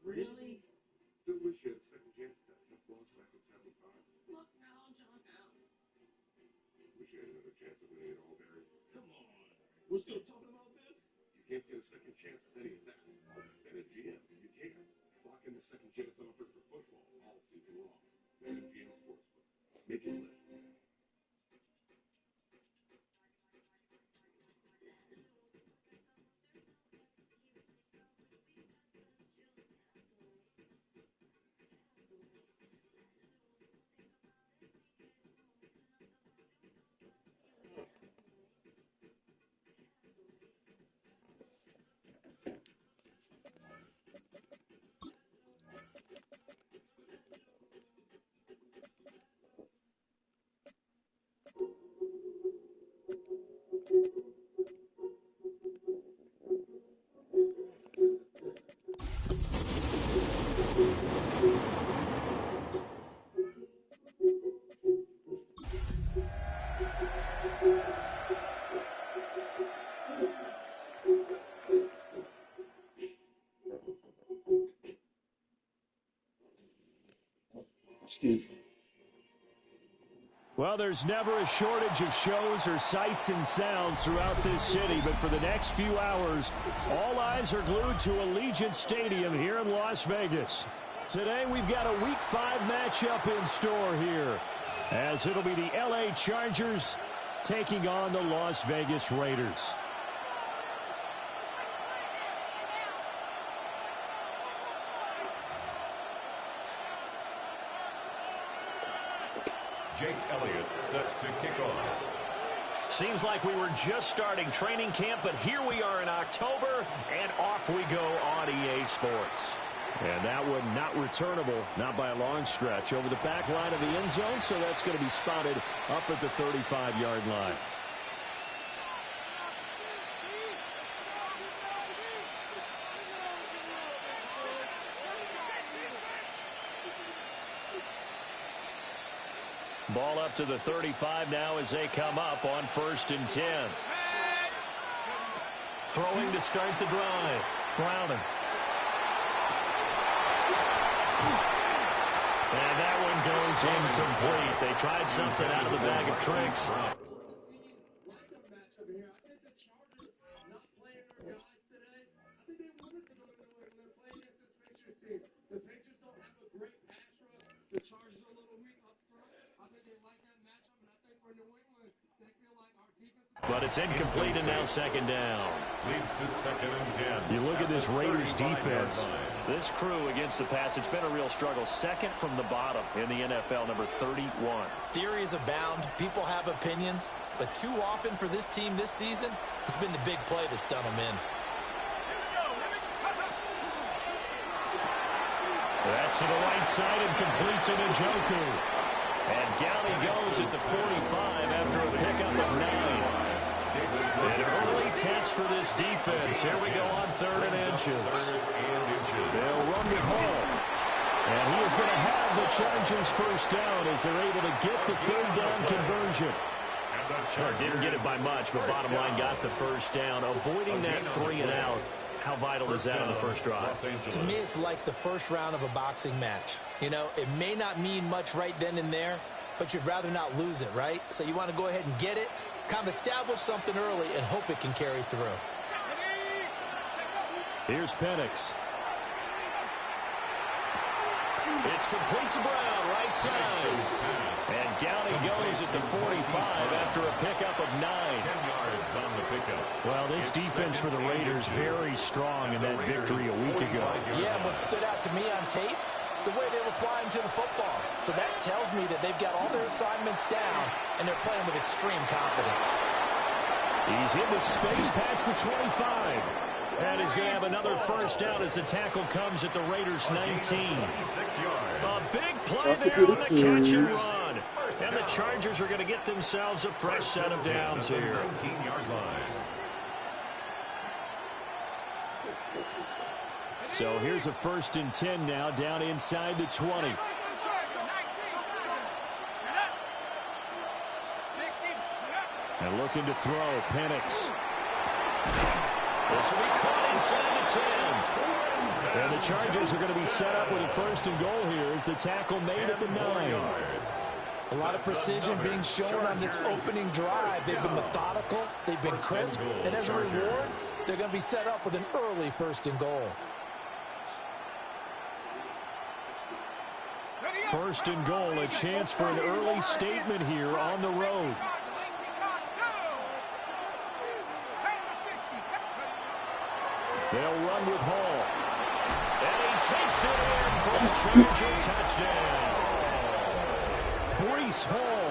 Really? Still wish you had a second chance at that tip loss back in 75. Look now, John now. Wish you had another chance at winning it all, Barry. Come on. We're still talking about this? You can't get a second chance with any of that. Then at GM, you can. Lock in the second chance offer for football all season long. Then at GM Sportsbook. Make it legendary. Well, there's never a shortage of shows or sights and sounds throughout this city, but for the next few hours, all eyes are glued to Allegiant Stadium here in Las Vegas. Today, we've got a Week 5 matchup in store here, as it'll be the LA Chargers taking on the Las Vegas Raiders. Jake Elliott set to kick off. Seems like we were just starting training camp, but here we are in October, and off we go on EA Sports. And that one not returnable, not by a long stretch, over the back line of the end zone, so that's going to be spotted up at the 35-yard line. Ball up to the 35 now as they come up on 1st and 10. Throwing to start the drive. Browning. And that one goes incomplete. They tried something out of the bag of tricks. The Patriots don't have a great pass rush. The Chargers are a little weak up front. I think they like that matchup, and I think for New England, they feel like our defense. But it's incomplete, and now 2nd down. Leads to 2nd and 10. You look at this Raiders defense. This crew against the pass, it's been a real struggle. 2nd from the bottom in the NFL, number 31. Theories abound. People have opinions. But too often for this team this season, it's been the big play that's done them in. That's to the right side and complete to Njoku. And down he goes at the 45 after a pickup of 9. An early test for this defense. Here we go on 3rd and inches. They'll run it home. And he is going to have the Chargers first down as they're able to get the 3rd down conversion. Didn't get it by much, but bottom line got the first down. Avoiding that 3 and out. How vital is that in the first drive? To me, it's like the first round of a boxing match. You know, it may not mean much right then and there, but you'd rather not lose it, right? So you want to go ahead and get it, kind of establish something early, and hope it can carry through. Here's Penix. It's complete to Brown, right side. And down he goes at the 45 after a pickup of 9. 10 yards on the pickup. Well, this defense for the Raiders very strong in that victory a week ago. Yeah, what stood out to me on tape, the way they were flying to the football. So that tells me that they've got all their assignments down, and they're playing with extreme confidence. He's into space past the 25. And he's going to have another first down as the tackle comes at the Raiders' 19. A big play there on the catch and run. And the Chargers are going to get themselves a fresh set of downs here. 19-yard line. So here's a 1st and 10 now down inside the 20. And looking to throw, Penix. This will be caught inside the 10. And the Chargers are going to be set up with a first and goal here as the tackle made at the 9. A lot of precision being shown on this opening drive. They've been methodical, they've been crisp, and as a reward, they're going to be set up with an early first and goal. First and goal, a chance for an early statement here on the road. They'll run with Hall. And he takes it in for the Charger touchdown. Breece Hall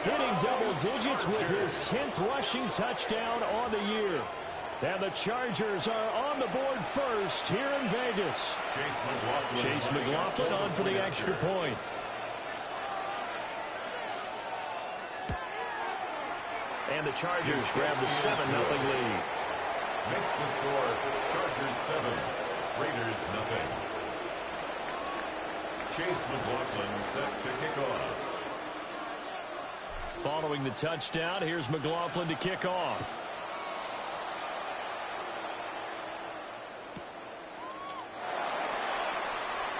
hitting double digits with his 10th rushing touchdown on the year. And the Chargers are on the board first here in Vegas. Chase McLaughlin on for the extra point. And the Chargers grab the 7-0 lead. Makes the score Chargers 7, Raiders 0. Chase McLaughlin set to kick off. Following the touchdown, here's McLaughlin to kick off.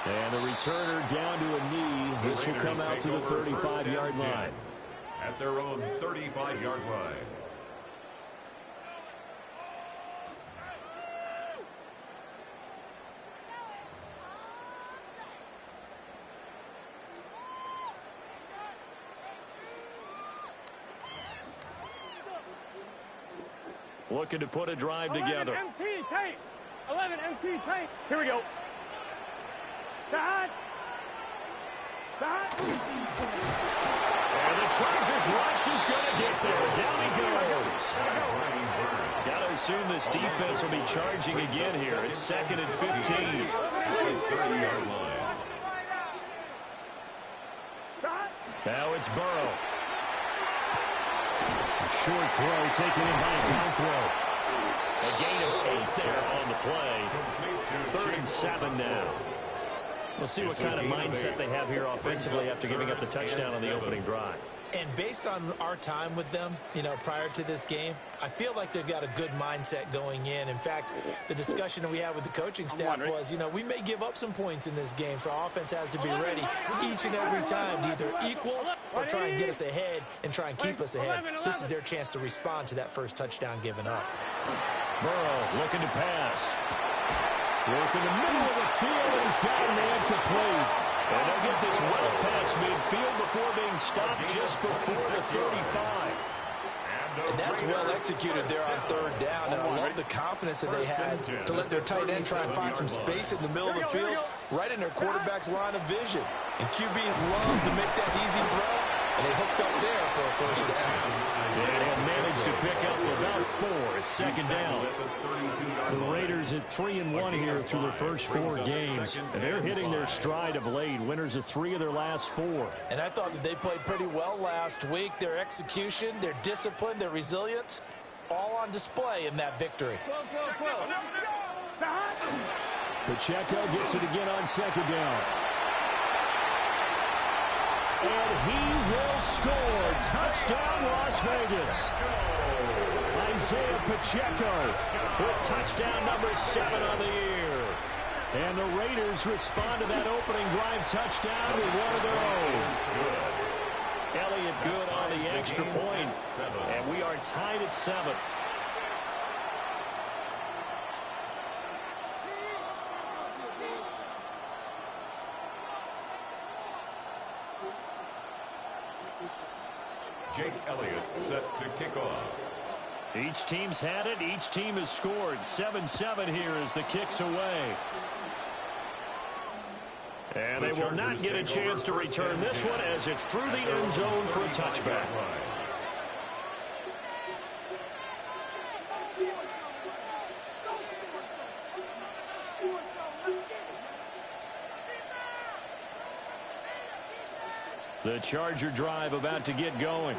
And the returner down to a knee. This will come out to the 35-yard line. At their own 35-yard line. Looking to put a drive together. 11 MT tape. 11 MT tape. Here we go. And the Chargers rush is going to get there. Down he goes. Got to assume this defense will be charging again here. It's 2nd and 15. At the 30-yard line. Now it's Burrow. A short throw taken in by Okonkwo. A gain of 8 there on the play. 3rd and 7 now. We'll see what kind of mindset they have here offensively after giving up the touchdown on the opening drive. And based on our time with them, prior to this game, I feel like they've got a good mindset going in. In fact, the discussion that we had with the coaching staff was, we may give up some points in this game, so our offense has to be ready each and every time to either equal or try and get us ahead and try and keep us ahead. This is their chance to respond to that first touchdown given up. Burrow looking to pass. Work in the middle of the field, and he's got a man complete. And they'll get this well past midfield before being stopped just before the 35. And that's well executed there on 3rd down. And I love the confidence that they had to let their tight end try and find some space in the middle of the field, right in their quarterback's line of vision. And QBs love to make that easy throw, and they hooked up there for a first down. And managed to pick up about 4. It's 2nd down. The Raiders at 3-1 here through their first 4 games. And they're hitting their stride of late. Winners of 3 of their last 4. And I thought that they played pretty well last week. Their execution, their discipline, their resilience, all on display in that victory. Pacheco gets it again on 2nd down. And he will score. Touchdown, Las Vegas. Isaiah Pacheco with touchdown number 7 on the year. And the Raiders respond to that opening drive touchdown with one of their own. Elliott good on the extra point. And we are tied at 7. Jake Elliott set to kick off. Each team's had it. Each team has scored. 7-7 here as the kick's away. And they will not get a chance to return this one as it's through the end zone for a touchback. The Charger drive about to get going.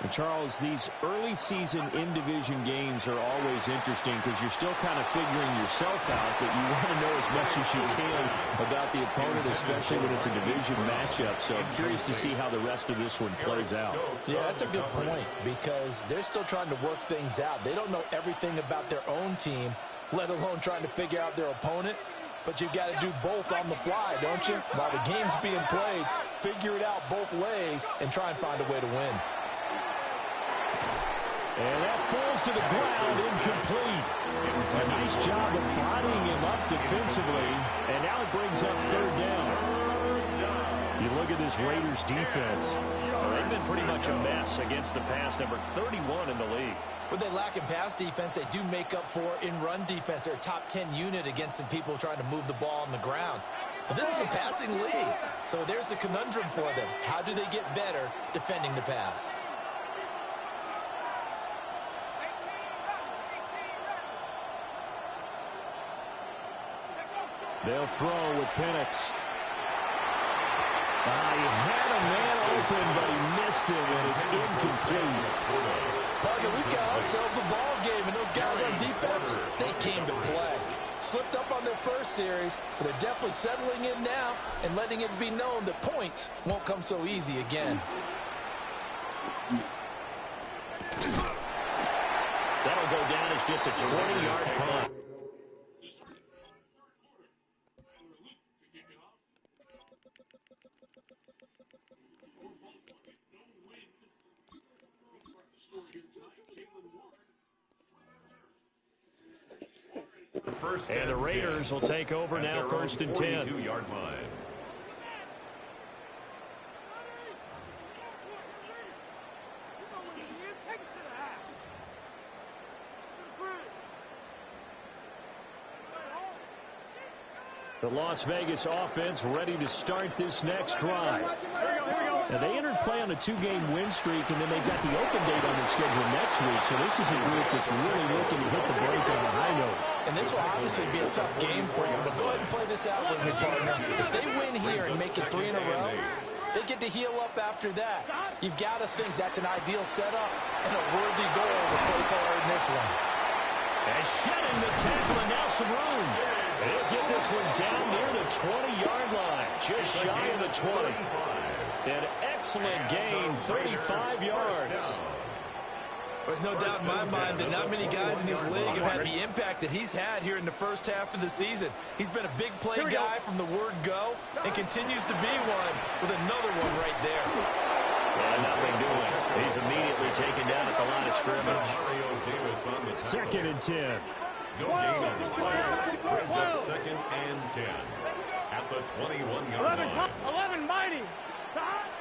And Charles, these early season in-division games are always interesting because you're still kind of figuring yourself out, but you want to know as much as you can about the opponent, especially when it's a division matchup. So I'm curious to see how the rest of this one plays out. Yeah, that's a good point because they're still trying to work things out. They don't know everything about their own team let alone trying to figure out their opponent. But you've got to do both on the fly, don't you? While the game's being played, figure it out both ways and try and find a way to win. And that falls to the ground, incomplete. A nice job of bodying him up defensively, and now it brings up third down. You look at this Raiders defense. They've been pretty much a mess against the pass, number 31 in the league. When they lack in pass defense, they do make up for in run defense. They're a top 10 unit against some people trying to move the ball on the ground. But this is a passing league, so there's a conundrum for them. How do they get better defending the pass? They'll throw with Penix. He had a man open, but he missed him, and it's incomplete. Partner, we've got ourselves a ball game, and those guys on defense, they came to play. Slipped up on their first series, but they're definitely settling in now and letting it be known that points won't come so easy again. That'll go down as just a 20-yard punt. And the Raiders will take over now, first and 10. 42-yard line. The Las Vegas offense ready to start this next drive. Now, they entered play on a 2-game win streak, and then they've got the open date on their schedule next week. So this is a group that's really looking to hit the break on a high note. And this will obviously be a tough game for you, but go ahead and play this out with me, partner. If they win here and make it 3 in a row, they get to heal up after that. You've got to think that's an ideal setup and a worthy goal to play for in this one. And shedding the tackle, and now some room. They'll get this one down near the 20-yard line, just shy of the 20. An excellent gain, 35 yards. There's no doubt in my mind that not many guys in this league have had the impact that he's had here in the first half of the season. He's been a big play guy from the word go and continues to be one with another one right there. Yeah, nothing doing. He's immediately taken down at the line of scrimmage. Second and 10. No gain on the play. Brings up second and 10 at the 21-yard line. 11 mighty.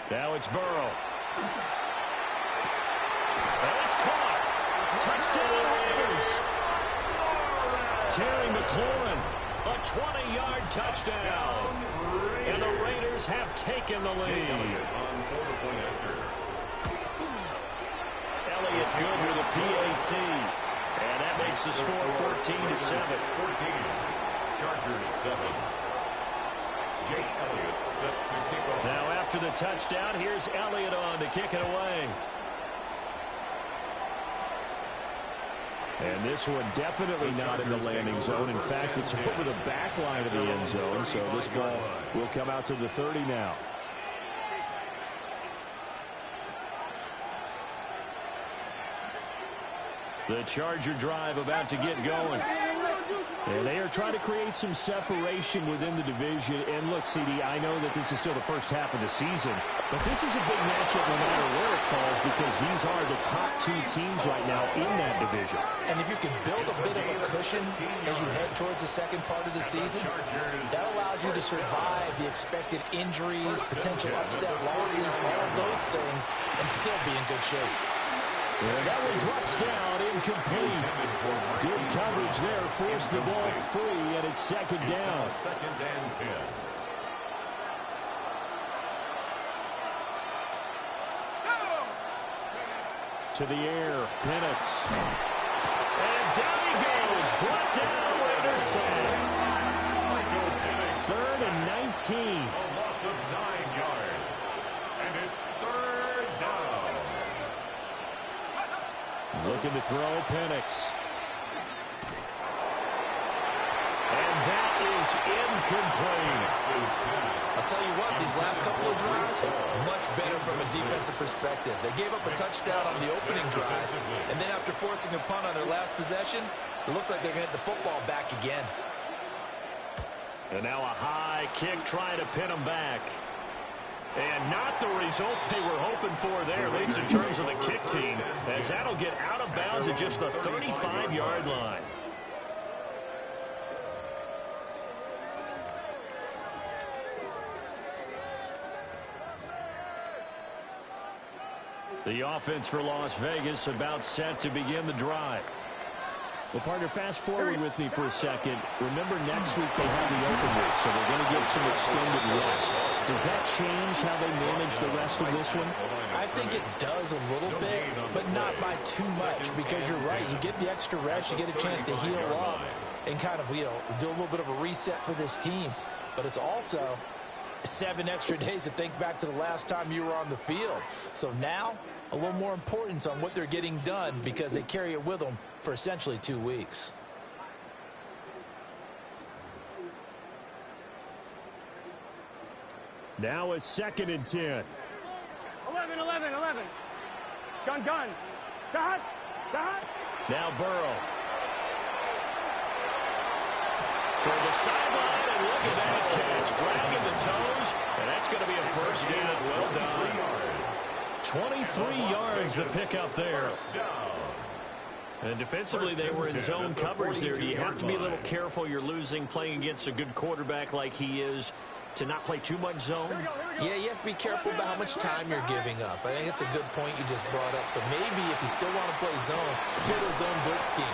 Now it's Burrow. And it's caught. Touchdown, Raiders. Terry McLaurin, a 20-yard touchdown. And the Raiders have taken the lead. Elliott good with a PAT. And that makes the score 14-7. 14. Chargers 7. Jake Elliott set to kick off. Now after the touchdown, here's Elliott on to kick it away. And this one definitely not in the landing zone. In fact, it's over the back line of the end zone. So this ball will come out to the 30 now. The Charger drive about to get going. And they are trying to create some separation within the division. And look, CD, I know that this is still the first half of the season, but this is a big matchup no matter where it falls because these are the top 2 teams right now in that division. And if you can build a bit of a cushion as you head towards the second part of the season, that allows you to survive the expected injuries, potential upset losses, all of those things, and still be in good shape. And that one drops down, incomplete. Good coverage there, forced the ball free, and it's second down. Second and 10. To the air, Penix. And down he goes, brought down, Raiders safe. Third and 19. A loss of 9 yards. And it's third down. Looking to throw, Penix. And that is incomplete. I'll tell you what, these last couple of drives, much better from a defensive perspective. They gave up a touchdown on the opening drive, and then after after forcing a punt on their last possession, it looks like they're going to get the football back again. And now a high kick trying to pin them back. And not the result they were hoping for there, at least in terms of the kick team, as that'll get out of bounds at just the 35-yard line. The offense for Las Vegas about set to begin the drive. Well, partner, fast forward with me for a second. Remember, next week they have the open week, so they're going to get some extended rest. Does that change how they manage the rest of this one? I think it does a little bit, but not by too much, because you're right. You get the extra rest, you get a chance to heal up and kind of, do a little bit of a reset for this team. But it's also 7 extra days to think back to the last time you were on the field. So now, a little more importance on what they're getting done because they carry it with them for essentially 2 weeks. Now a 2nd and 10. 11, 11, 11. Gun, gun. Dot, dot. Now Burrow. Toward the sideline, and look at that catch. Dragging the toes, and that's going to be a first down. Well done. 23 yards the pickup there. And defensively, they were in zone coverage there. Do you have to be a little careful? You're losing playing against a good quarterback like he is to not play too much zone? Yeah, you have to be careful about how much time you're giving up. I think it's a good point you just brought up. So maybe if you still want to play zone, hit a zone blitz scheme.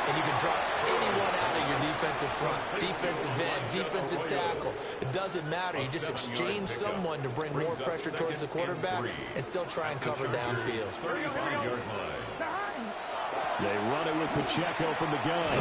And you can drop anyone out of your defensive front, defensive end, defensive tackle. It doesn't matter. You just exchange someone to bring more pressure towards the quarterback and still try and cover downfield. They run it with Pacheco from the gun.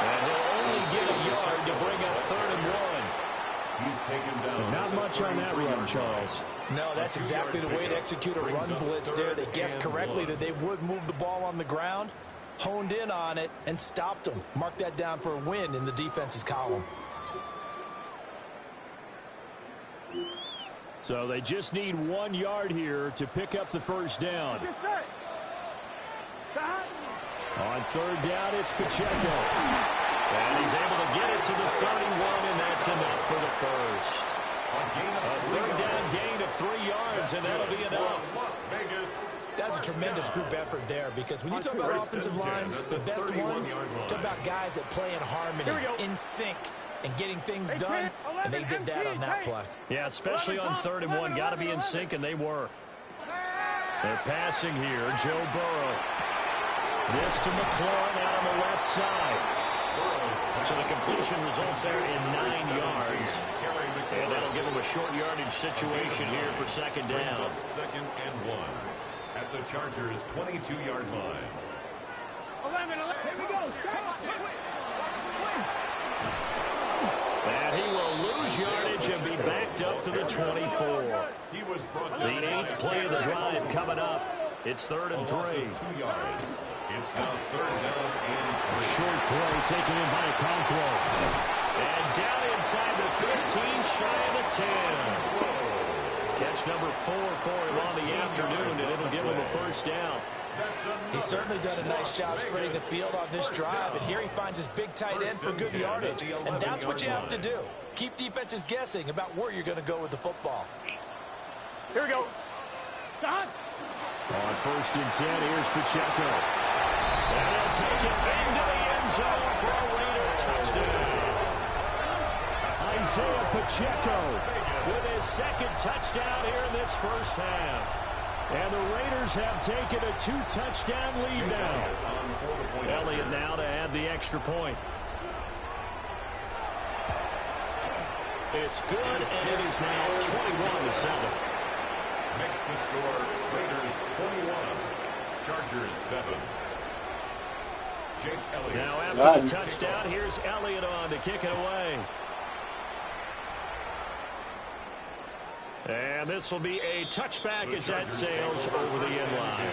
And he'll only get a yard to bring up 3rd and 1. He's taken down. Not much on that run, Charles. No, that's exactly the way to execute a run blitz there. They guessed correctly that they would move the ball on the ground, honed in on it, and stopped them. Mark that down for a win in the defense's column. So they just need 1 yard here to pick up the first down. On 3rd down, it's Pacheco. And he's able to get it to the 31, and that's enough for the first. A 3rd down gain of 3 yards, and that'll be enough. That's a tremendous group effort there, because when you talk about offensive lines, the best ones, talk about guys that play in harmony, in sync, and getting things done, and they did that on that play. Yeah, especially on 3rd and 1. Got to be in sync, and they were. They're passing here. Joe Burrow. This to McLaurin out on the left side. So the completion results there in 9 yards. And that'll give them a short yardage situation here for 2nd down. 2nd and 1 at the Chargers' 22-yard line. 11, 11. Here we go. And he will lose yardage and be backed up to the 24. The 8th play of the drive coming up. It's 3rd and 3. 2 yards. It's now 3rd down and 3. Short throw taken in by Okonkwo. And down inside the 15, shy of the 10. Catch number 4 for him on the afternoon, and it'll give him a first down. He's certainly done a nice job spreading the field on this drive, and here he finds his big tight end for good yardage. And that's what you have to do. Keep defenses guessing about where you're going to go with the football. Here we go. Stop. On 1st and 10, here's Pacheco. And he'll take it into the end zone for a Raider touchdown. Isaiah Pacheco with his 2nd touchdown here in this first half. And the Raiders have taken a 2-touchdown lead now. Elliott now to add the extra point. It's good, and it is now 21-7. Makes the score Raiders 21, Chargers 7. Jake Elliott. Now after the touchdown, here's Elliott on to kick it away. And this will be a touchback as that sails over the end line.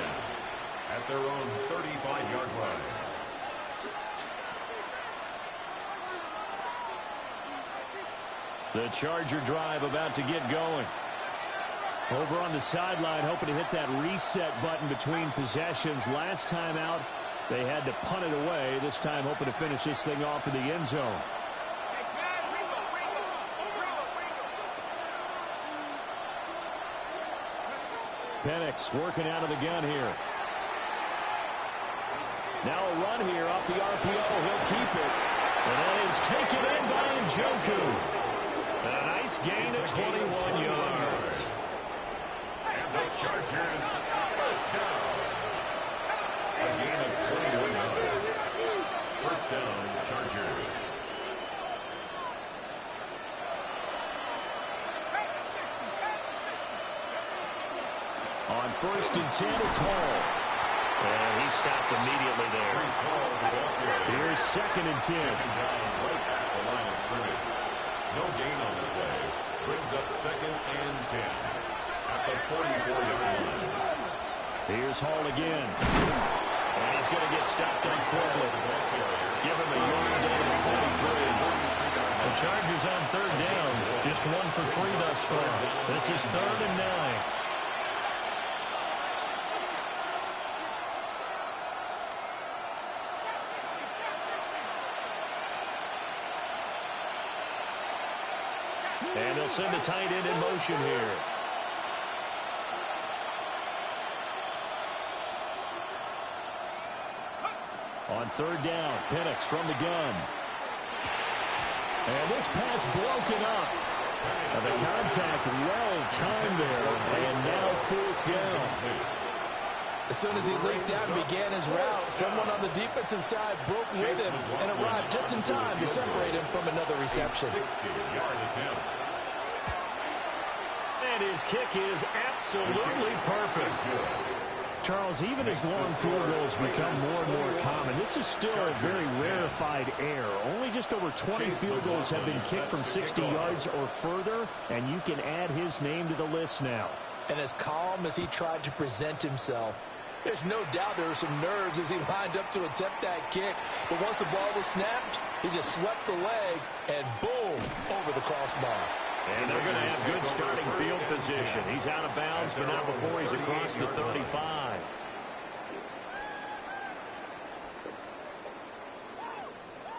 At their own 35-yard line. The Charger drive about to get going. Over on the sideline, hoping to hit that reset button between possessions. Last time out, they had to punt it away. This time, hoping to finish this thing off in the end zone. Penix working out of the gun here. Now a run here off the RPO. He'll keep it. And that is taken in by Njoku. And a nice gain of 21 yards. And the Chargers first down. A gain of 21 yards. First down, Chargers. On 1st and 10, it's Hall. And he stopped immediately there. Here's 2nd and 10. Right at the line of scrimmage. No gain on the play. Brings up 2nd and 10. At the 44-yard line. Here's Hall again. And he's going to get stopped on quickly. Give him a yard down to 43. The Chargers on 3rd down. Just 1 for 3 thus far. This is 3rd and 9. And they'll send the tight end in motion here. On 3rd down, Penix from the gun. And this pass broken up. And the contact well timed there. And now 4th down. As soon as he leaked out and began his route, someone on the defensive side broke with him and arrived just in time to separate him from another reception. 60-yard attempt. And his kick is absolutely perfect. Charles, even as long field goals become more and more common, this is still a very rarefied air. Only just over 20 field goals have been kicked from 60 yards or further, and you can add his name to the list now. And as calm as he tried to present himself, there's no doubt there were some nerves as he lined up to attempt that kick. But once the ball was snapped, he just swept the leg and boom, over the crossbar. And they're going to have good starting field position. He's out of bounds, but not before he's across the 35.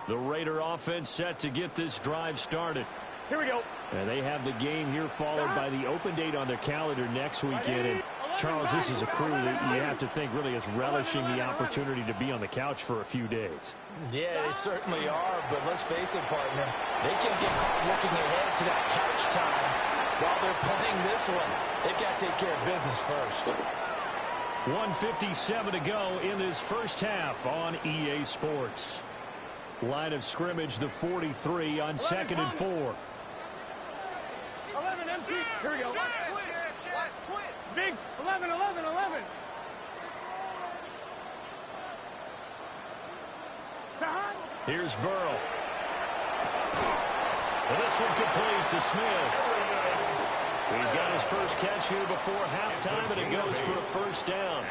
The Raider offense set to get this drive started. Here we go. And they have the game here followed by the open date on their calendar next weekend. And Charles, this is a crew that you have to think really is relishing the opportunity to be on the couch for a few days. Yeah, they certainly are, but let's face it, partner. They can't get caught looking ahead to that couch time while they're playing this one. They've got to take care of business first. 1:57 to go in this first half on EA Sports. Line of scrimmage, the 43 on 2nd and 4. 11 empty. Here we go. Big 11, 11, 11. Here's Burrow. And this one complete to Smith. He's got his first catch here before halftime, and it goes for a first down.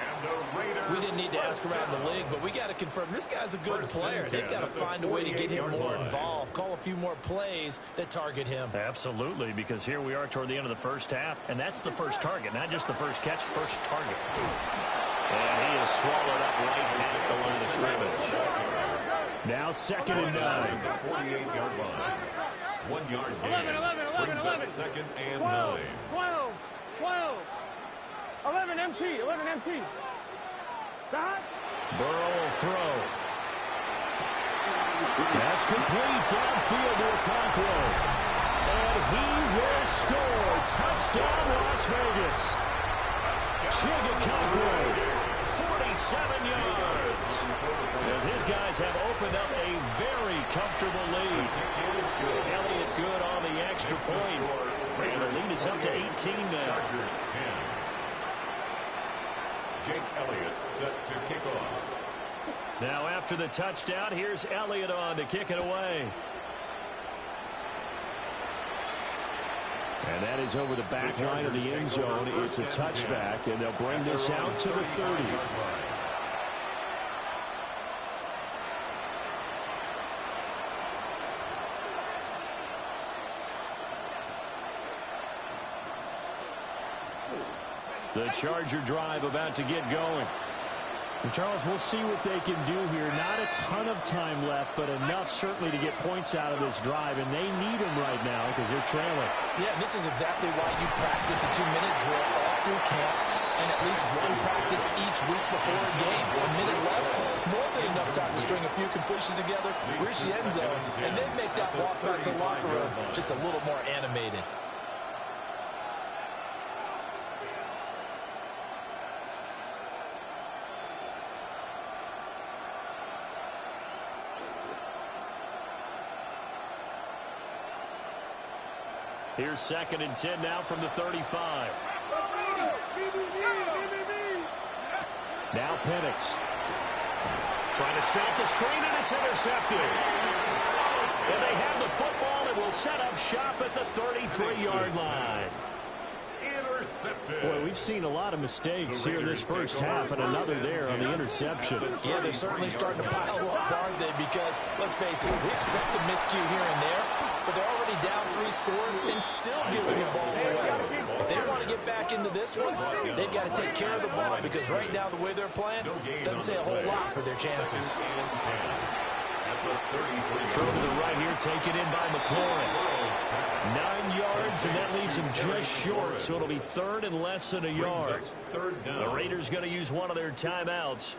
We didn't need to ask around the league, but we got to confirm this guy's a good player. They've got to find a way to get him more involved, call a few more plays that target him. Absolutely, because here we are toward the end of the first half, and that's the first target, not just the first catch, first target. And he is swallowed up right at the line of scrimmage. Now 2nd and 9. 48-yard line. 1 yard gain. 11, Brings up 2nd and 12, 9. 12, 12. 11 empty, 11 empty. Burrow will throw. That's complete downfield to Okonkwo. And he will score. Touchdown, Las Vegas. Okonkwo, 47 yards. As his guys have opened up a very comfortable lead. Elliott good on the extra point. And the lead is up to 18 now. Chargers 10. Jake Elliott set to kick off. Now after the touchdown, here's Elliott on to kick it away. And that is over the back line of the end zone. It's a touchback, and they'll bring this out to the 30. The Charger drive about to get going. And Charles, we'll see what they can do here. Not a ton of time left, but enough certainly to get points out of this drive, and they need them right now because they're trailing. Yeah, and this is exactly why you practice a 2-minute drill all through camp and at least one practice each week before a game. 1 minute left, more than enough time to string a few completions together, reach the end zone, and then make that walk back to the locker room just a little more animated. Here's 2nd and 10 now from the 35. Now Penix. Trying to set up the screen, and it's intercepted. And they have the football and will set up shop at the 33-yard line. Intercepted. Boy, we've seen a lot of mistakes here in this first half, and another there on the interception. Yeah, they're certainly starting to pile up, aren't they? Because, let's face it, we expect a miscue here and there, but they're already down 3 scores and still giving the ball away. If they want to get back into this one, they've got to take care of the ball because right now the way they're playing doesn't say a whole lot for their chances. Throw to the right here, taken in by McLaurin. 9 yards, and that leaves him just short, so it'll be 3rd and less than a yard. The Raiders going to use one of their timeouts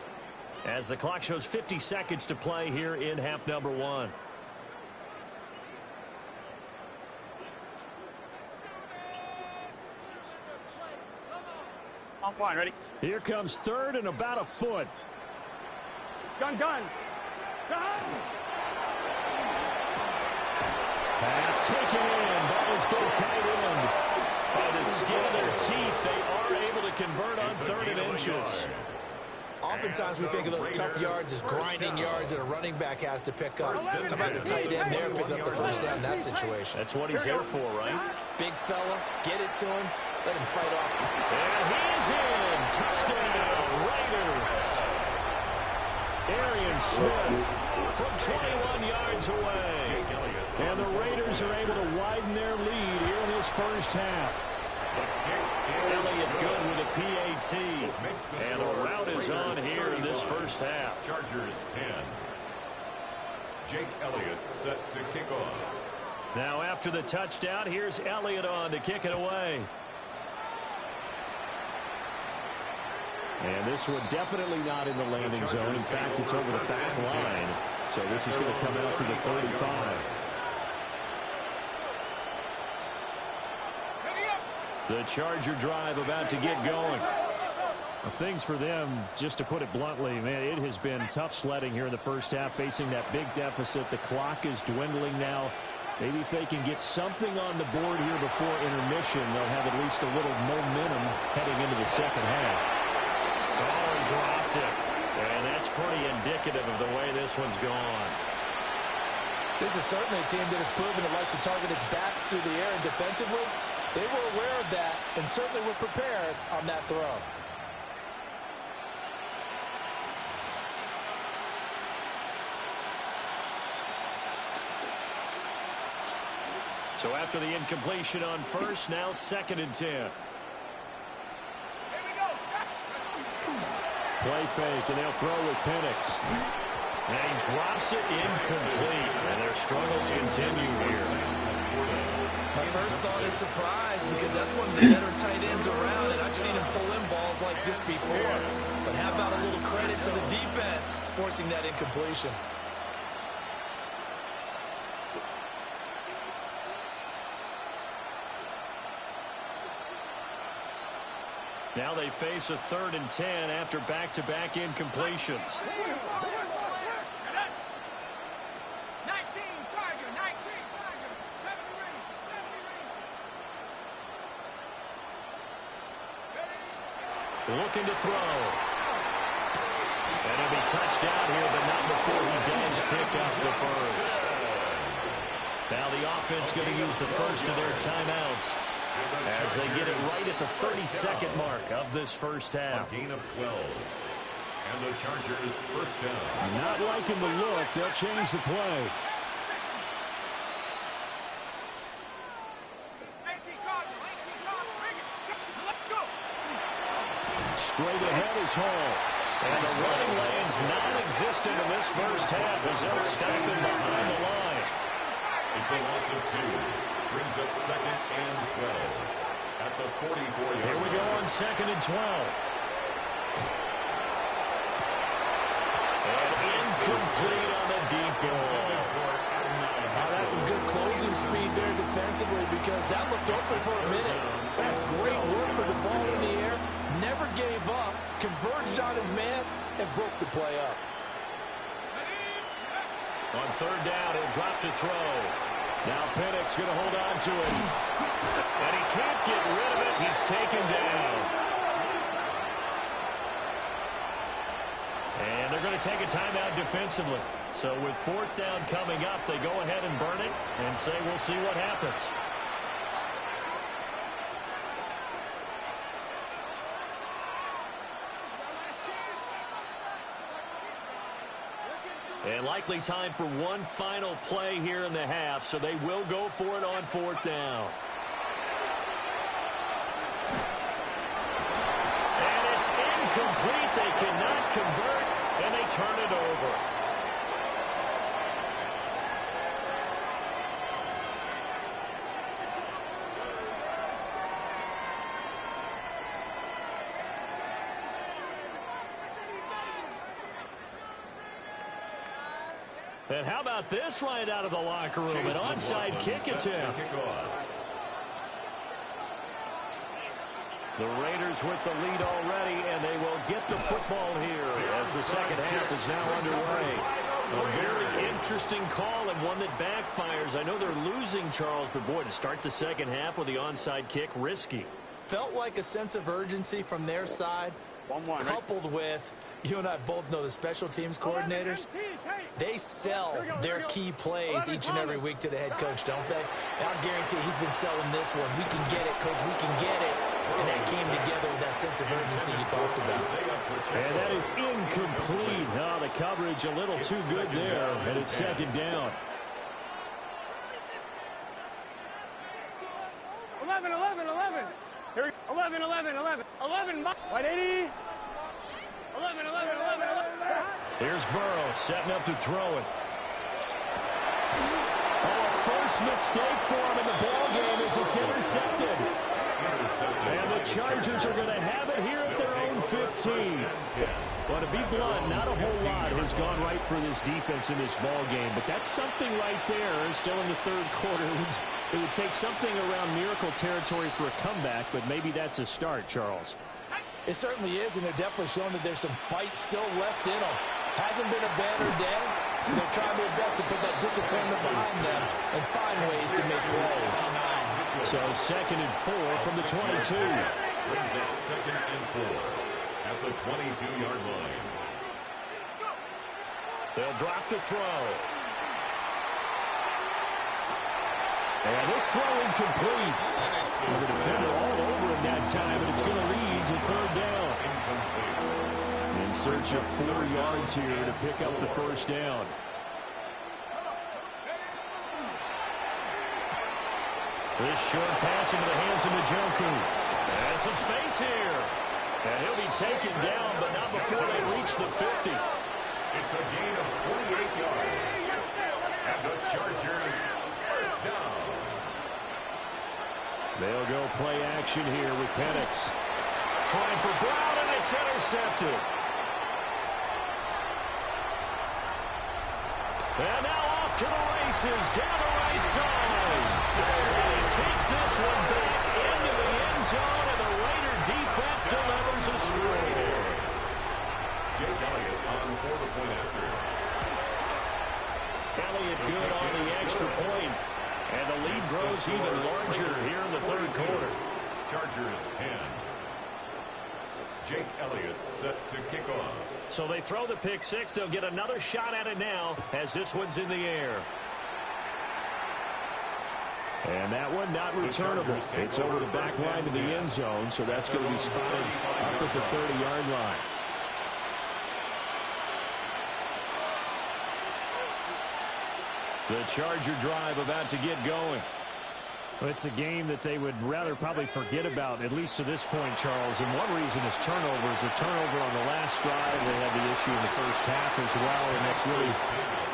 as the clock shows 50 seconds to play here in half number 1. On one, ready? Here comes 3rd and about a foot. Gun. Gun. Pass taken in. Ball is put tight end. By the skin of their teeth, they are able to convert on 3rd and inches. Oftentimes we think of those tough yards as grinding yards that a running back has to pick up. How about the tight end there picking up the first down in that situation? That's what he's there for, right? Big fella, get it to him, let him fight off. And he's in. Touchdown, Raiders. Arian Smith from 21 yards away. And the Raiders are able to widen their lead here in this first half. Elliott good with a PAT. And the route is on here in this first half. Chargers 10. Jake Elliott set to kick off. Now after the touchdown, here's Elliott on to kick it away. And this one definitely not in the landing zone. In fact, it's over the back line. So this is going to come out to the 35. The Charger drive about to get going. Things for them, just to put it bluntly, man, it has been tough sledding here in the first half, facing that big deficit. The clock is dwindling now. Maybe if they can get something on the board here before intermission, they'll have at least a little momentum heading into the second half. Oh, he dropped it. And that's pretty indicative of the way this one's gone. This is certainly a team that has proven it likes to target its backs through the air, and defensively, they were aware of that and certainly were prepared on that throw. So after the incompletion on first, now 2nd and 10. Play fake, and they'll throw with Penix. And he drops it incomplete. And their struggles continue here. My first thought is surprise because that's one of the better tight ends around, and I've seen him pull in balls like this before. But how about a little credit to the defense forcing that incompletion? Now they face a 3rd and 10 after back-to-back incompletions. 19, Tiger, 19, Tiger, 70 rings, Looking to throw. And he'll be touched down here, but not before he does pick up the first. Now the offense going to use the first of their timeouts as they get it right at the 32nd mark of this first half. A gain of 12. And the Chargers first down. Not liking the look. They'll change the play. 18, Cardinal, bring it, let's go. that is Hall. And the running lane's non-existent in this first half as they'll stack them behind the line. It's a loss of 2. Brings up second and 12. At the 44-yard line. Here we go on second and 12. And incomplete on the deep ball. That's some good closing speed there defensively because that looked open for a minute. That's great work with the ball in the air. Never gave up, converged on his man, and broke the play up. On third down, he'll drop to throw. Now Penix going to hold on to it. And he can't get rid of it. He's taken down. And they're going to take a timeout defensively. So with fourth down coming up, they go ahead and burn it and say we'll see what happens. And likely time for one final play here in the half, so they will go for it on fourth down. And it's incomplete. They cannot convert, and they turn it over. And how about this right out of the locker room? An onside kick attempt. The Raiders with the lead already, and they will get the football here as the second half is now underway. A very interesting call and one that backfires. I know they're losing, Charles, but boy, to start the second half with the onside kick, risky. Felt like a sense of urgency from their side, coupled with, you and I both know the special teams coordinators, they sell their key plays each and every week to the head coach, don't they? And I'll guarantee he's been selling this one. We can get it, coach, we can get it. And that came together with that sense of urgency you talked about. And that is incomplete. Oh, the coverage a little too good there, and it's second down. 11. Here, 11. 11. 180. 11. Here's Burrow setting up to throw it. Oh, a first mistake for him in the ball game as it's intercepted. And the Chargers are going to have it here at their own 15. Well, to be blunt, not a whole lot has gone right for this defense in this ball game, but that's something right there. Still in the third quarter. It would take something around miracle territory for a comeback, but maybe that's a start, Charles. It certainly is, and they're definitely showing that there's some fight still left in them. Hasn't been a banner day. They're trying their best to put that disappointment behind them and find ways to make plays. So second and 4 from the 22. Brings up second and 4 at the 22-yard line. They'll drop to throw. And this throw incomplete. The defender all over him that time, and it's going to lead to third down. In search of 4 yards here to pick up the first down. This short pass into the hands of Njoku. And some space here. And he'll be taken down, but not before they reach the 50. It's a gain of 28 yards. And the Chargers first down. They'll go play action here with Penix. Trying for Brown, and it's intercepted. And now off to the races, down the right side. And he takes this one back into the end zone, and the Raider defense delivers a score. Jake Elliott on for the point after. Elliott good on the extra point. And the lead grows even larger here in the third quarter. Chargers 10. Jake Elliott set to kick off. So they throw the pick six. They'll get another shot at it now as this one's in the air. And that one not returnable. It's over the back line to the end zone, so that's going to be spotted up at the 30-yard line. The Charger drive about to get going. Well, it's a game that they would rather probably forget about, at least to this point, Charles. And one reason is turnovers. A turnover on the last drive. They had the issue in the first half as well, and that's really,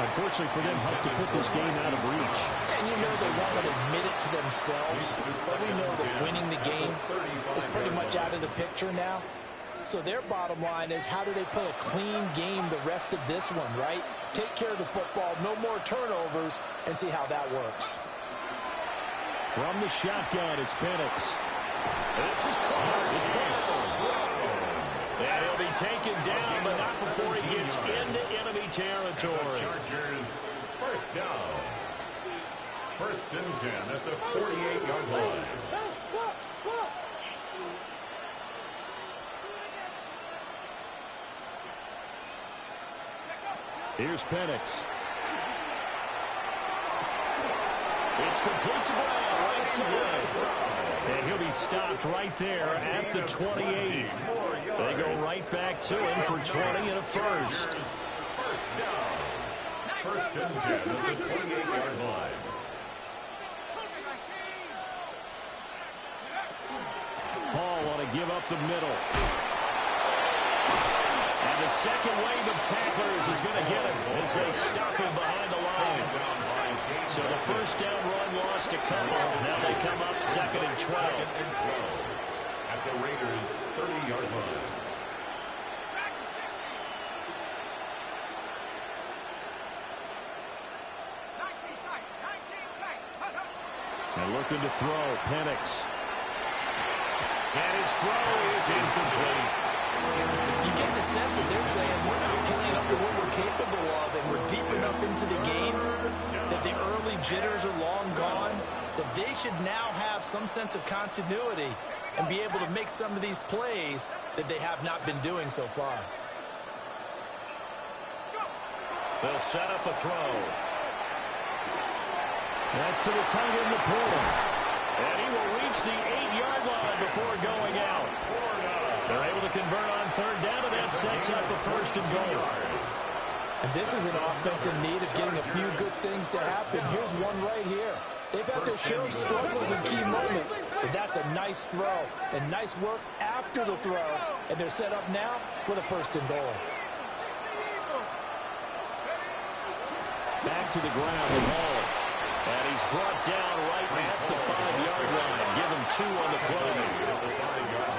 unfortunately for them, helped to put this game out of reach. And you know they won't admit it to themselves, but we know that winning the game is pretty much out of the picture now. So their bottom line is, how do they play a clean game the rest of this one, right? Take care of the football, no more turnovers, and see how that works. From the shotgun, it's Penix. This is caught. It's Ball. And he'll be taken down, but not before he gets into enemy territory. Chargers, first down. First and 10 at the 48-yard line. Here's Penix. It's complete to Brown, right side. And he'll be stopped right there at the 28. They go right back to him for 20 and a first. First down. First and 10 at the 28-yard line. Paul want to give up the middle. And the second wave of tacklers is going to get him as they stop him behind the line. So the first down run lost a couple. Now they come up second and 12. At the Raiders' 30-yard line. And looking to throw, Penix. And his throw is incomplete. You get the sense that they're saying we're not playing up to what we're capable of, and we're deep enough into the game that the early jitters are long gone, that they should now have some sense of continuity and be able to make some of these plays that they have not been doing so far. They'll set up a throw. That's to the tight end, Laporta. And he will reach the 8-yard line before going out. They're able to convert on third down, and that sets up a first and goal. And this is an offense in need of getting a few good things to happen. Here's one right here. They've had their share of struggles in key moments, but that's a nice throw and nice work after the throw. And they're set up now with a first and goal. Back to the ground with Hall. And he's brought down right at the 5-yard line. Give him 2 on the play.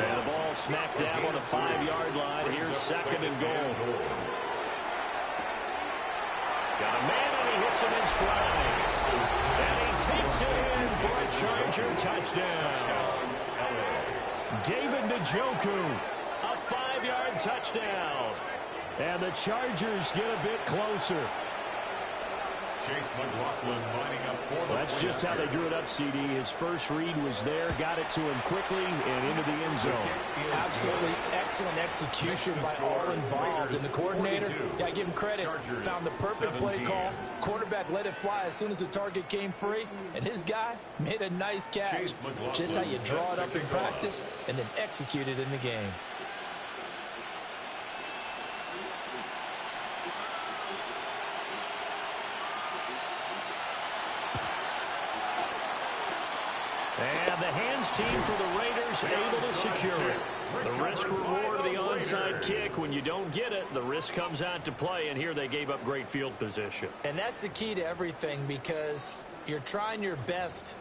And the ball smack dab on the 5-yard line. Here's second and goal. Got a man, and he hits him in stride. And he takes it in for a Charger touchdown. David Njoku. A 5-yard touchdown. And the Chargers get a bit closer. Chase McLaughlin lining up for the That's just how they drew it up, CD. His first read was there, got it to him quickly, and into the end zone. Absolutely excellent execution by all involved. And the coordinator, got to give him credit, found the perfect play call. Quarterback let it fly as soon as the target came free, and his guy made a nice catch. Just how you draw it up in practice and then execute it in the game. And the hands team for the Raiders able to secure it. The risk-reward of the onside kick. When you don't get it, the risk comes out to play, and here they gave up great field position. And that's the key to everything, because you're trying your best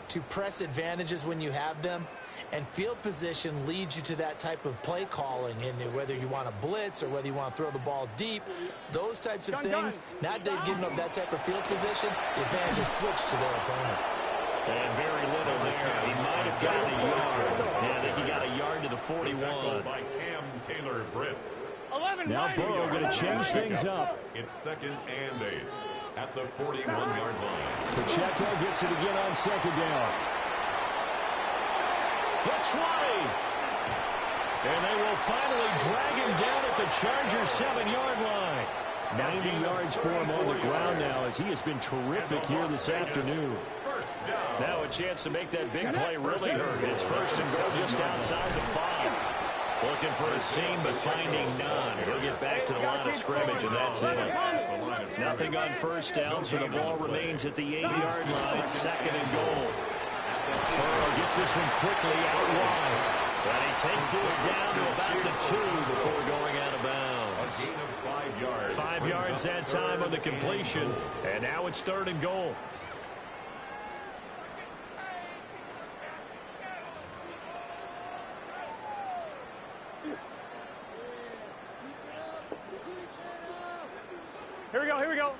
to press advantages when you have them, and field position leads you to that type of play calling. And whether you want to blitz or whether you want to throw the ball deep, those types of things, now that they've given up that type of field position, the advantage is switched to their opponent. And very little there. He might have gotten a yard. Yeah, I think he got a yard to the 41. By Cam Taylor-Britt. Now Burrow going to change things up. It's second and 8 at the 41-yard line. Pacheco gets it again on second down. The 20. And they will finally drag him down at the Chargers' 7-yard line. 90 yards for him on the ground now, as he has been terrific here this afternoon. Now a chance to make that big play really hurt. It's first and goal just outside the 5. Looking for a seam, but finding none. He'll get back to the line of scrimmage, and that's it. Nothing on first down, so the ball remains at the 8-yard line. Second and goal. Burrow gets this one quickly out wide. And he takes this down to about the 2 before going out of bounds. A gain of 5 yards. 5 yards that time on the completion. And now it's 3rd and goal. Here we go, here we go.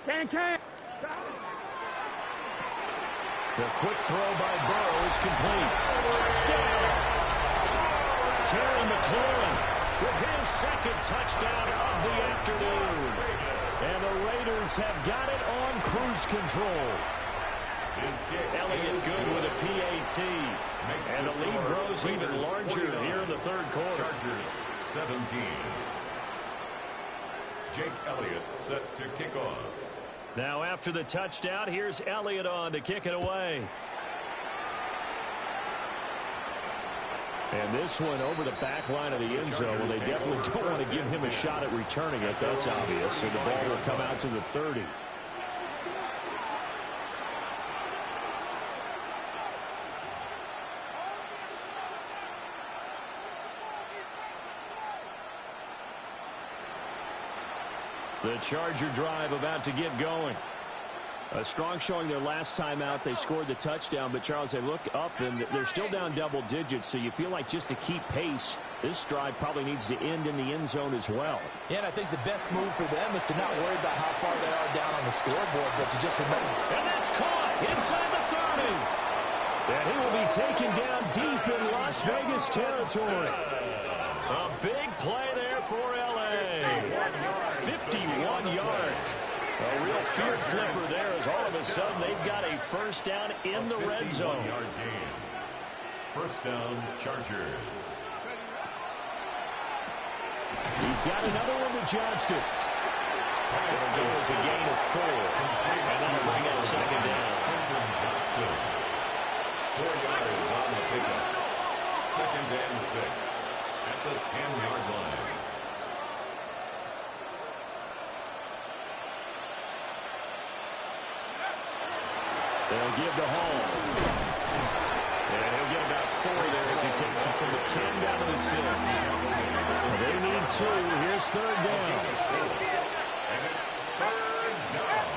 Can. The quick throw by Burrow is complete. Touchdown! Terry McLaurin with his 2nd touchdown of the afternoon. And the Raiders have got it on cruise control. Elliott good with a PAT. And the lead grows even larger here in the 3rd quarter. Chargers 17. Jake Elliott set to kick off. Now after the touchdown, here's Elliott on to kick it away. And this one over the back line of the end zone. Well, they definitely don't want to give him a shot at returning it. That's obvious. So the ball will come out to the 30. The Charger drive about to get going. A strong showing their last time out. They scored the touchdown, but Charles, they look up and they're still down double digits, so you feel like just to keep pace, this drive probably needs to end in the end zone as well. Yeah, and I think the best move for them is to not worry about how far they are down on the scoreboard, but to just remember. And that's caught inside the 30. And he will be taken down deep in Las Vegas territory. A big play there for L.A. 51 yards. A real fear flipper there as all of a sudden they've got a first down in the red zone. 51-yard gain. First down, Chargers. He's got another one to Johnston. It'll go as a gain of 4. And that'll bring up 2nd down. Johnston. 4 yards on the pickup. 2nd and 6 at the 10-yard line. They'll give to Hall. And he'll get about 4 there as he takes it from the 10 down to the 6. They need 2. Here's 3rd down. And it's 3rd down.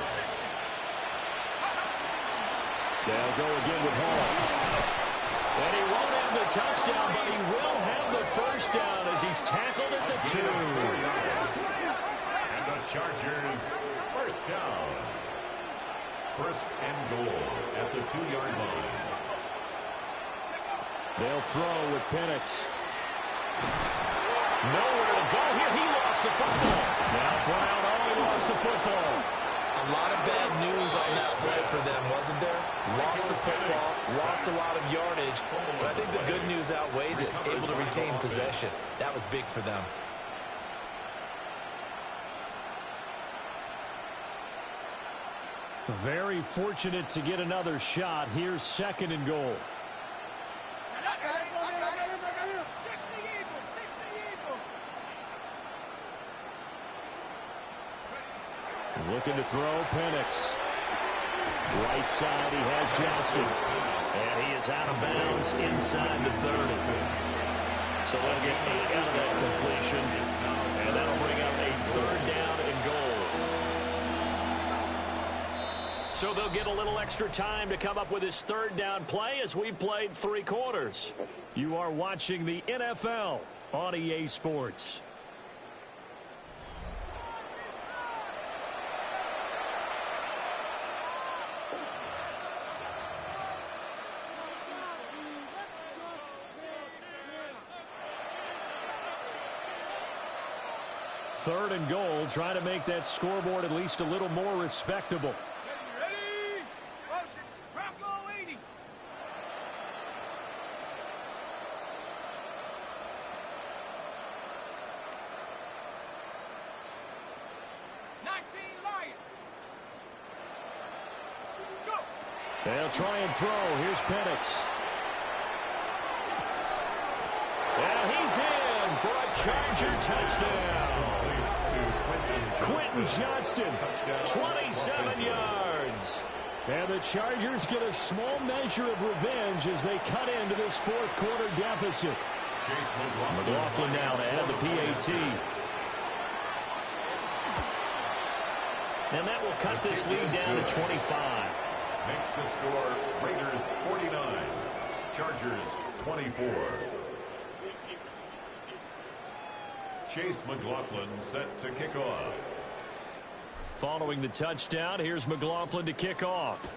They'll go again with Hall. And he won't have the touchdown, but he will have the first down as he's tackled at the 2. And the Chargers first down. First and goal at the 2-yard line. They'll throw with Penix. Nowhere to go here. He lost the football. Now Brown only lost the football. A lot of bad news on that play for them, wasn't there? Lost the football, lost a lot of yardage, but I think the good news outweighs it. Able to retain possession. That was big for them. Very fortunate to get another shot. Here's 2nd and goal. Looking to throw, Penix. Right side, he has Johnston. And he is out of bounds inside the 30. So they'll get 8 out of that completion. And that'll bring up a 3rd down and goal. So they'll get a little extra time to come up with his 3rd down play as we've played 3 quarters. You are watching the NFL on EA Sports. Third and goal, trying to make that scoreboard at least a little more respectable. Ready? Motion. Bronco 80. Go. They'll try and throw. Here's Penix. And he's in for a Charger touchdown. Quentin Johnston, 27 yards. And the Chargers get a small measure of revenge as they cut into this fourth quarter deficit. McLaughlin now to add the PAT. And that will cut this lead down to 25. Makes the score Raiders 49, Chargers 24. Chase McLaughlin set to kick off. Following the touchdown, here's McLaughlin to kick off.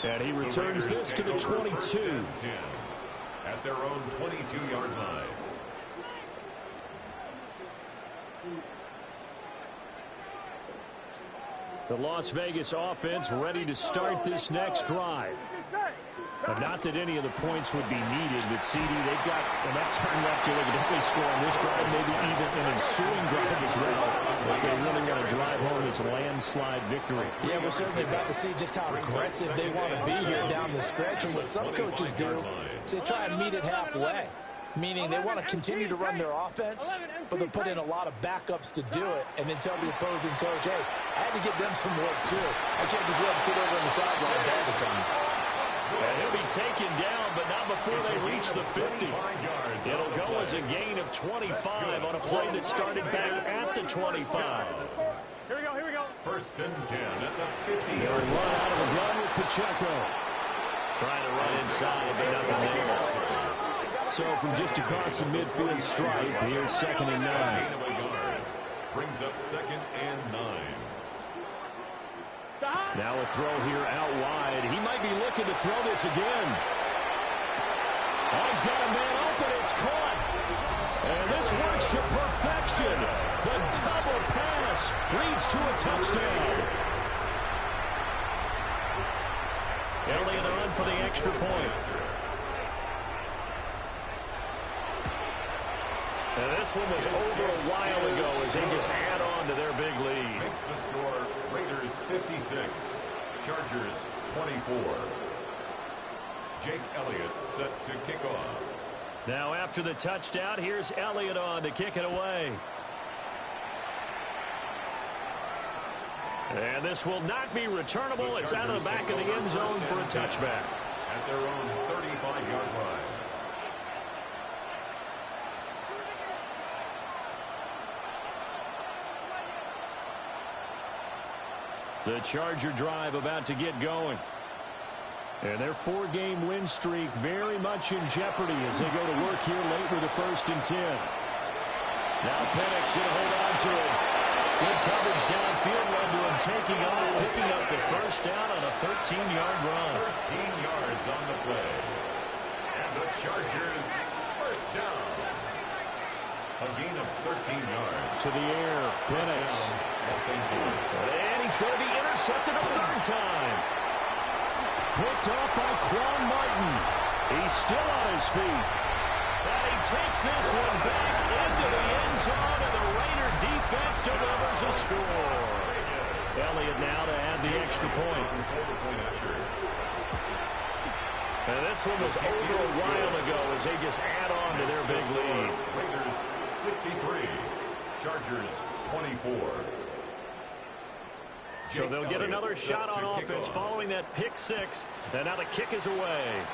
And he returns this to the 22. At their own 22-yard line. The Las Vegas offense ready to start this next drive. But not that any of the points would be needed, but CD, they've got enough time left here. They can definitely score on this drive, maybe even an ensuing drive as well, if they really want to drive home this landslide victory. Yeah, we're certainly about to see just how aggressive they want to be here down the stretch. And what some coaches do is they try and meet it halfway, meaning they want to continue to run their offense, but they'll put in a lot of backups to do it and then tell the opposing coach, hey, I had to give them some work too. I can't just let them sit over on the sidelines all the time. And he'll be taken down, but not before they reach the 50. It'll go as a gain of 25 on a play that started back at the 25. Here we go. First and 10 at the 50. They'll run out of the gun with Pacheco. Trying to run inside, but nothing there. So from just across the midfield stripe, here's 2nd and 9. Brings up 2nd and 9. Now a throw here out wide. He might be looking to throw this again. Oh, he's got a man open. It's caught. And this works to perfection. The double pass leads to a touchdown. Elliott on for the extra point. And this one was over a while ago as they just add on to their big lead. Makes the score Raiders 56, Chargers 24. Jake Elliott set to kick off. Now after the touchdown, here's Elliott on to kick it away. And this will not be returnable. It's out of the back of the end zone for a touchback. At their own 35-yard line. The Charger drive about to get going. And their 4-game win streak very much in jeopardy as they go to work here late with a 1st and 10. Now Penix going to hold on to it. Good coverage downfield led to him taking off, picking up the first down on a 13-yard run. 13 yards on the play. And the Chargers first down. A gain of 13 yards. To the air, Penix. And he's going to be intercepted a 3rd time. Picked off by Quan Martin. He's still on his feet. And he takes this one back into the end zone, and the Raider defense delivers a score. Elliott now to add the extra point. And this one was over a while ago as they just add on to their big lead. Raiders 63, Chargers 24. So they'll get another shot on offense following that pick 6. And now the kick is away.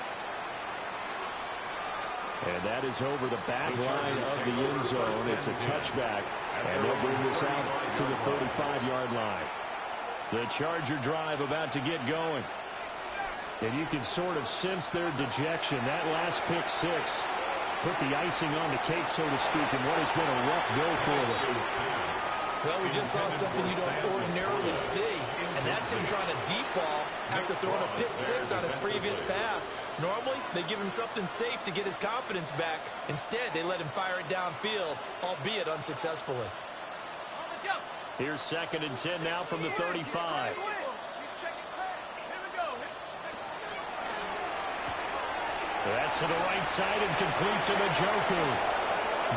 And that is over the back line of the end zone. It's a touchback. And they'll bring this out to the 35-yard line. The Charger drive about to get going. And you can sort of sense their dejection. That last pick 6 put the icing on the cake, so to speak, in what has been a rough go for them. Well, we just saw something you don't ordinarily see, and that's him trying to deep ball after throwing a pick 6 on his previous pass. Normally, they give him something safe to get his confidence back. Instead, they let him fire it downfield, albeit unsuccessfully. Here's 2nd and 10 now from the 35. That's to the right side and complete to Njoku.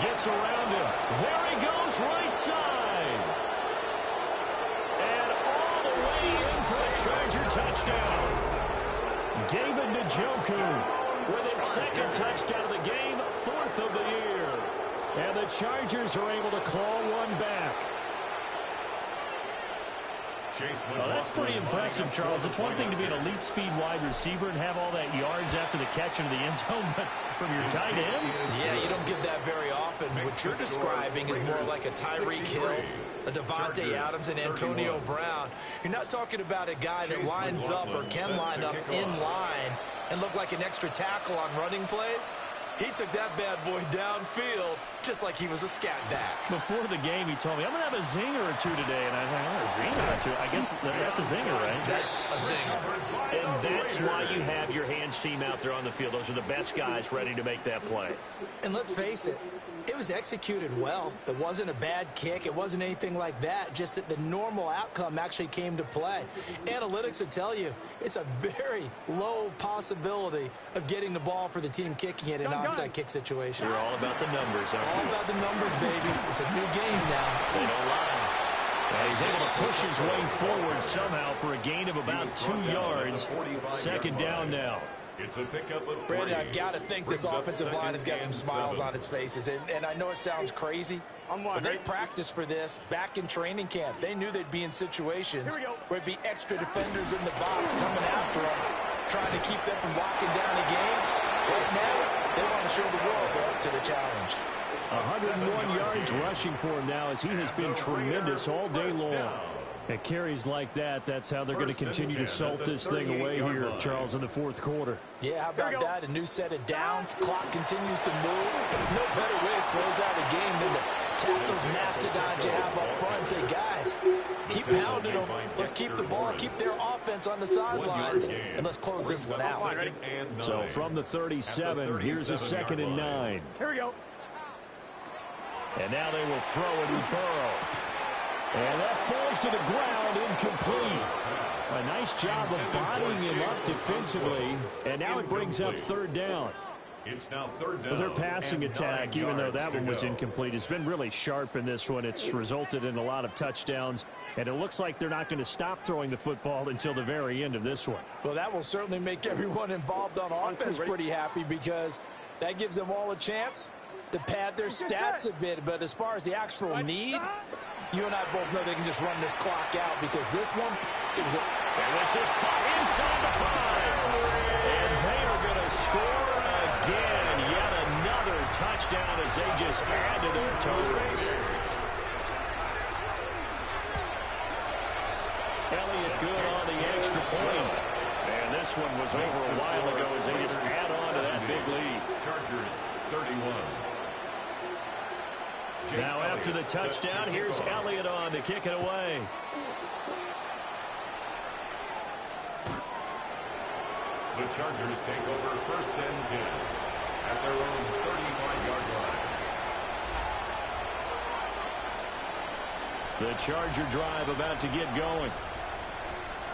Gets around him. There he goes, right side. And all the way in for a Charger touchdown. David Njoku with his 2nd touchdown of the game, 4th of the year. And the Chargers are able to claw one back. Well, that's pretty impressive, Charles. It's one thing to be an elite speed wide receiver and have all that yards after the catch into the end zone, but from your tight end? Yeah, you don't get that very often. What you're describing is more like a Tyreek Hill, a Devontae Adams, and Antonio Brown. You're not talking about a guy that lines up or can line up in line and look like an extra tackle on running plays. He took that bad boy downfield just like he was a scat back. Before the game, he told me, I'm going to have a zinger or two today. And I thought, a zinger or two? I guess that's a zinger, right? That's a zinger. And that's why you have your hands team out there on the field. Those are the best guys ready to make that play. And let's face it, it was executed well. It wasn't a bad kick. It wasn't anything like that. Just that the normal outcome actually came to play. Analytics would tell you it's a very low possibility of getting the ball for the team kicking it in an onside kick situation. You're all about the numbers, aren't you? All about the numbers, baby. It's a new game now. They don't lie. And he's able to push his way forward somehow for a gain of about 2 yards. Second down now. It's a pickup of Brandon, I've got to think this offensive line has got some smiles on its faces. And I know it sounds crazy, but they practiced for this back in training camp. They knew they'd be in situations where it'd be extra defenders in the box coming after them, trying to keep them from locking down a game. Right now, they want to show the world they're up to the challenge. 101 yards rushing for him now as he has been tremendous all day long. At carries like that, that's how they're going to continue to salt this thing away here, Charles, in the fourth quarter. Yeah, how about that? A new set of downs. Clock continues to move. No better way to close out a game than to tap those mastodons you have up front and say, guys, keep pounding them. Let's keep the ball, keep their offense on the sidelines, and let's close this one out. So from the 37, here's a 2nd and 9. Here we go. And now they will throw it to Burrow. And that falls to the ground, incomplete. A nice job of bodying him up defensively. And now it brings up 3rd down. It's now 3rd down. But their passing attack, even though that one was incomplete, has been really sharp in this one. It's resulted in a lot of touchdowns. And it looks like they're not going to stop throwing the football until the very end of this one. Well, that will certainly make everyone involved on offense pretty happy because that gives them all a chance to pad their stats a bit. But as far as the actual need, you and I both know they can just run this clock out because this one, it was and this is caught inside the 5. And they are going to score again. Yet another touchdown as they just add to their totals. Elliott good on the extra point. And this one was over a while ago as they just add on to that big lead. Chargers 31. Now after the touchdown, here's Elliott on to kick it away. The Chargers take over 1st and 10 at their own 35-yard line. The Charger drive about to get going.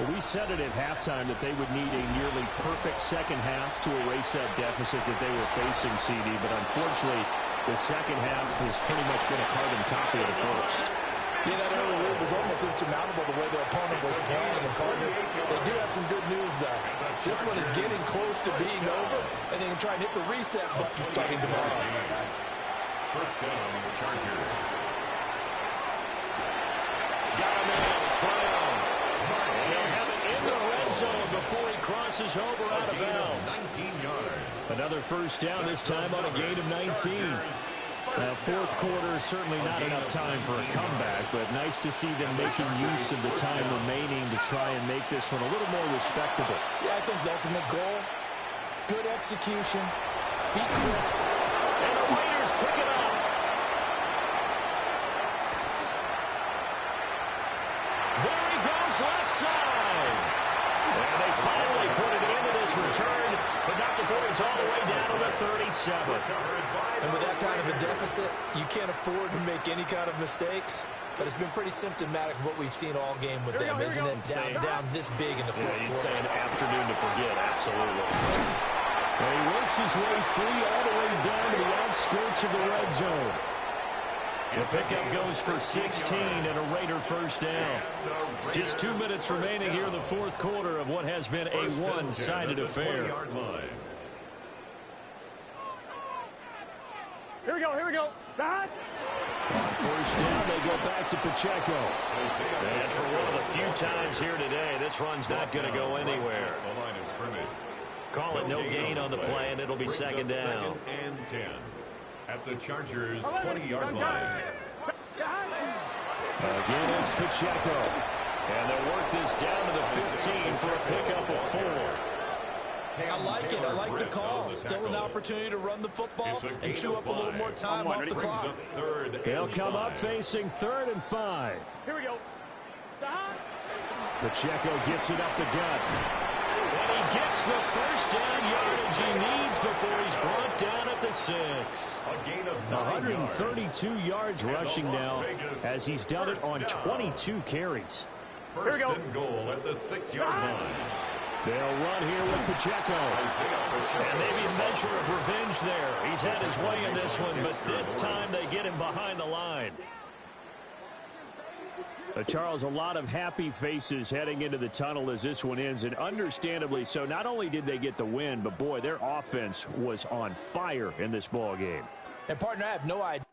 Well, we said it at halftime that they would need a nearly perfect second half to erase that deficit that they were facing, CD, but unfortunately, the second half has pretty much been a carbon copy of the first. Yeah, that early lead was almost insurmountable the way their opponent was playing. And partner, they do have some good news, though. This one is getting close to being over, and they can try and hit the reset button starting tomorrow. 1st down, the Chargers. Got him in. It's Brown. And he'll have it in the red zone before he crosses over out of bounds. 19 yards. Another 1st down, this time on a gain of 19. Now, 4th quarter, certainly not enough time for a comeback, but nice to see them making use of the time remaining to try and make this one a little more respectable. Yeah, I think the ultimate goal, good execution, be crisp. And the Raiders pick it up. There he goes, left side. And they finally put it into this return, but not before he's all the way down to the 37. And with that kind of a deficit, you can't afford to make any kind of mistakes. But it's been pretty symptomatic of what we've seen all game with them, isn't it? Down this big in the fourth quarter. You'd say an afternoon to forget, absolutely. And he works his way free all the way down to the outskirts of the red zone. The pickup goes for 16 and a Raider 1st down. Just 2 minutes remaining here in the 4th quarter of what has been a one-sided affair. Here we go, here we go. go. Dad. On first down, they go back to Pacheco. And for one of the few times here today, this run's not going to go anywhere. The line is scrimmage. Call it no gain on the play, and it'll be second down. Second and 10 at the Chargers' 20-yard line. Again, it's Pacheco. And they'll work this down to the 15 for a pickup of 4. I like it. I like the call. Still an opportunity to run the football and chew up a little more time off the clock. They'll come up facing 3rd and 5. Here we go. Pacheco gets it up the gut. And he gets the first down yardage he needs before he's brought down at the 6. A gain of 132 yards rushing now as he's done it on 22 carries. First and goal at the 6-yard line. They'll run here with Pacheco. And maybe a measure of revenge there. He's had his way in this one, but this time they get him behind the line. Charles, a lot of happy faces heading into the tunnel as this one ends, and understandably so. Not only did they get the win, but, boy, their offense was on fire in this ball game. And, partner, I have no idea.